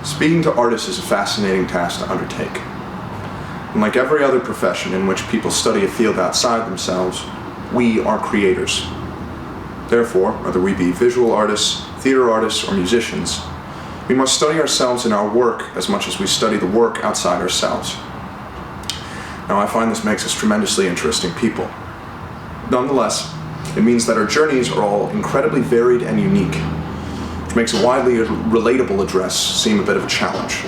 Speaking to artists is a fascinating task to undertake. Unlike every other profession in which people study a field outside themselves, we are creators. Therefore, whether we be visual artists, theater artists, or musicians, we must study ourselves in our work as much as we study the work outside ourselves. Now, I find this makes us tremendously interesting people. Nonetheless, it means that our journeys are all incredibly varied and unique, which makes a widely relatable address seem a bit of a challenge.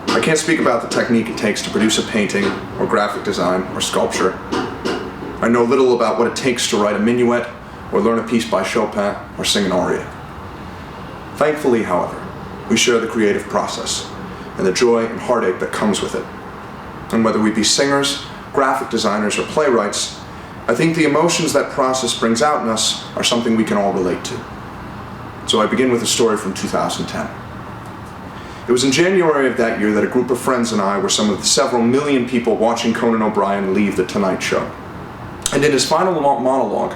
I can't speak about the technique it takes to produce a painting, or graphic design, or sculpture. I know little about what it takes to write a minuet, or learn a piece by Chopin, or sing an aria. Thankfully, however, we share the creative process, and the joy and heartache that comes with it. And whether we be singers, graphic designers, or playwrights, I think the emotions that process brings out in us are something we can all relate to. So I begin with a story from 2010. It was in January of that year that a group of friends and I were some of the several million people watching Conan O'Brien leave The Tonight Show. And in his final monologue,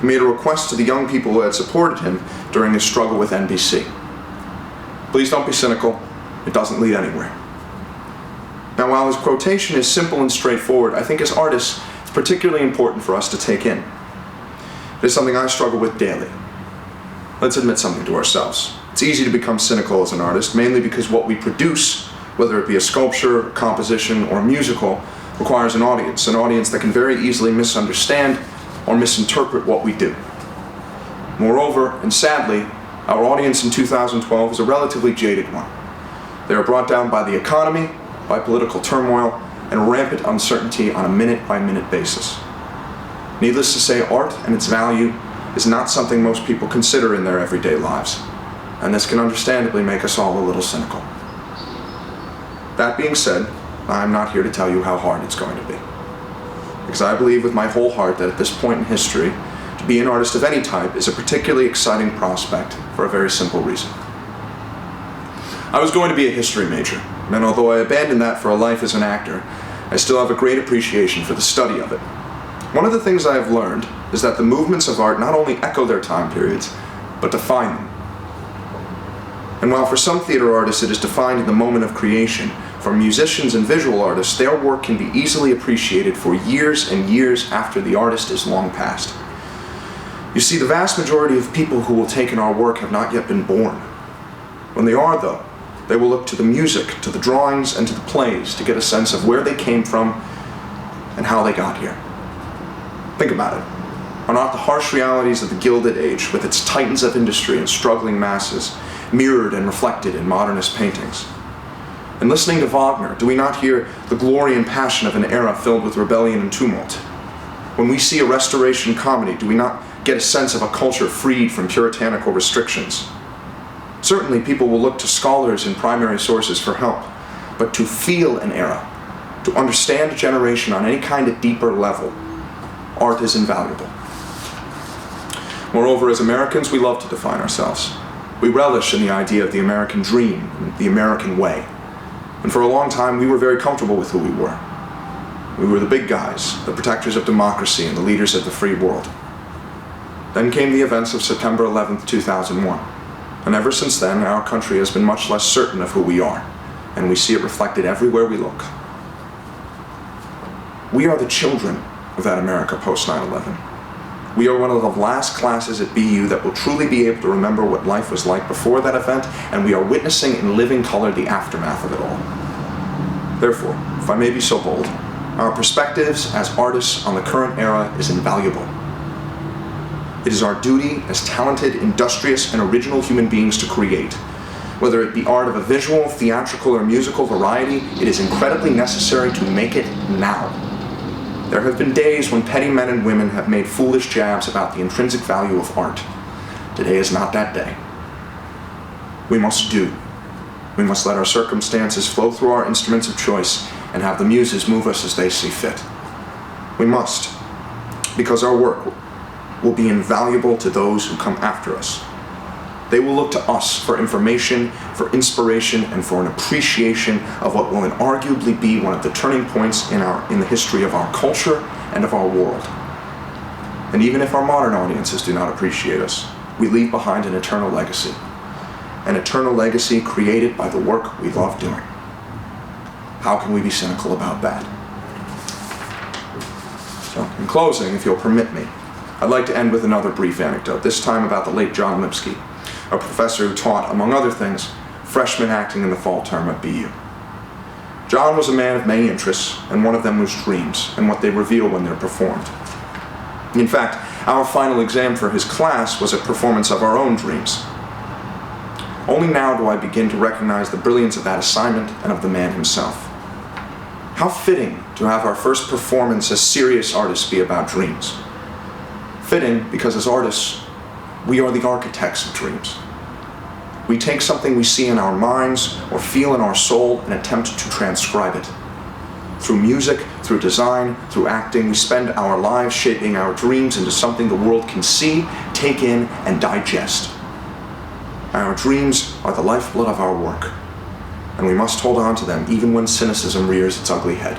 he made a request to the young people who had supported him during his struggle with NBC. Please don't be cynical, it doesn't lead anywhere. Now, while his quotation is simple and straightforward, I think as artists, it's particularly important for us to take in. It is something I struggle with daily. Let's admit something to ourselves. It's easy to become cynical as an artist, mainly because what we produce, whether it be a sculpture, a composition, or a musical, requires an audience that can very easily misunderstand or misinterpret what we do. Moreover, and sadly, our audience in 2012 is a relatively jaded one. They are brought down by the economy, by political turmoil, and rampant uncertainty on a minute-by-minute basis. Needless to say, art and its value is not something most people consider in their everyday lives, and this can understandably make us all a little cynical. That being said, I'm not here to tell you how hard it's going to be, because I believe with my whole heart that at this point in history, to be an artist of any type is a particularly exciting prospect for a very simple reason. I was going to be a history major, and although I abandoned that for a life as an actor, I still have a great appreciation for the study of it. One of the things I have learned is that the movements of art not only echo their time periods, but define them. And while for some theater artists it is defined in the moment of creation, for musicians and visual artists, their work can be easily appreciated for years and years after the artist is long past. You see, the vast majority of people who will take in our work have not yet been born. When they are, though, they will look to the music, to the drawings, and to the plays to get a sense of where they came from and how they got here. Think about it. Are not the harsh realities of the Gilded Age, with its titans of industry and struggling masses, mirrored and reflected in modernist paintings? And listening to Wagner, do we not hear the glory and passion of an era filled with rebellion and tumult? When we see a Restoration comedy, do we not get a sense of a culture freed from puritanical restrictions? Certainly, people will look to scholars and primary sources for help, but to feel an era, to understand a generation on any kind of deeper level, art is invaluable. Moreover, as Americans, we love to define ourselves. We relish in the idea of the American dream, the American way. And for a long time, we were very comfortable with who we were. We were the big guys, the protectors of democracy and the leaders of the free world. Then came the events of September 11th, 2001. And ever since then, our country has been much less certain of who we are, and we see it reflected everywhere we look. We are the children of that America post 9/11. We are one of the last classes at BU that will truly be able to remember what life was like before that event, and we are witnessing in living color the aftermath of it all. Therefore, if I may be so bold, our perspectives as artists on the current era is invaluable. It is our duty as talented, industrious, and original human beings to create. Whether it be art of a visual, theatrical, or musical variety, it is incredibly necessary to make it now. There have been days when petty men and women have made foolish jabs about the intrinsic value of art. Today is not that day. We must do. We must let our circumstances flow through our instruments of choice and have the muses move us as they see fit. We must, because our work will be invaluable to those who come after us. They will look to us for information, for inspiration, and for an appreciation of what will inarguably be one of the turning points in the history of our culture and of our world. And even if our modern audiences do not appreciate us, we leave behind an eternal legacy. an eternal legacy created by the work we love doing. How can we be cynical about that? So, in closing, if you'll permit me, I'd like to end with another brief anecdote, this time about the late John Lipsky, a professor who taught, among other things, freshman acting in the fall term at BU. John was a man of many interests, and one of them was dreams and what they reveal when they're performed. In fact, our final exam for his class was a performance of our own dreams. Only now do I begin to recognize the brilliance of that assignment and of the man himself. How fitting to have our first performance as serious artists be about dreams. Fitting because as artists, we are the architects of dreams. We take something we see in our minds or feel in our soul and attempt to transcribe it. Through music, through design, through acting, we spend our lives shaping our dreams into something the world can see, take in, and digest. Our dreams are the lifeblood of our work, and we must hold on to them even when cynicism rears its ugly head.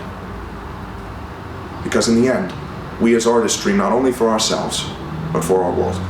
Because in the end, we as artists dream not only for ourselves, but for our world.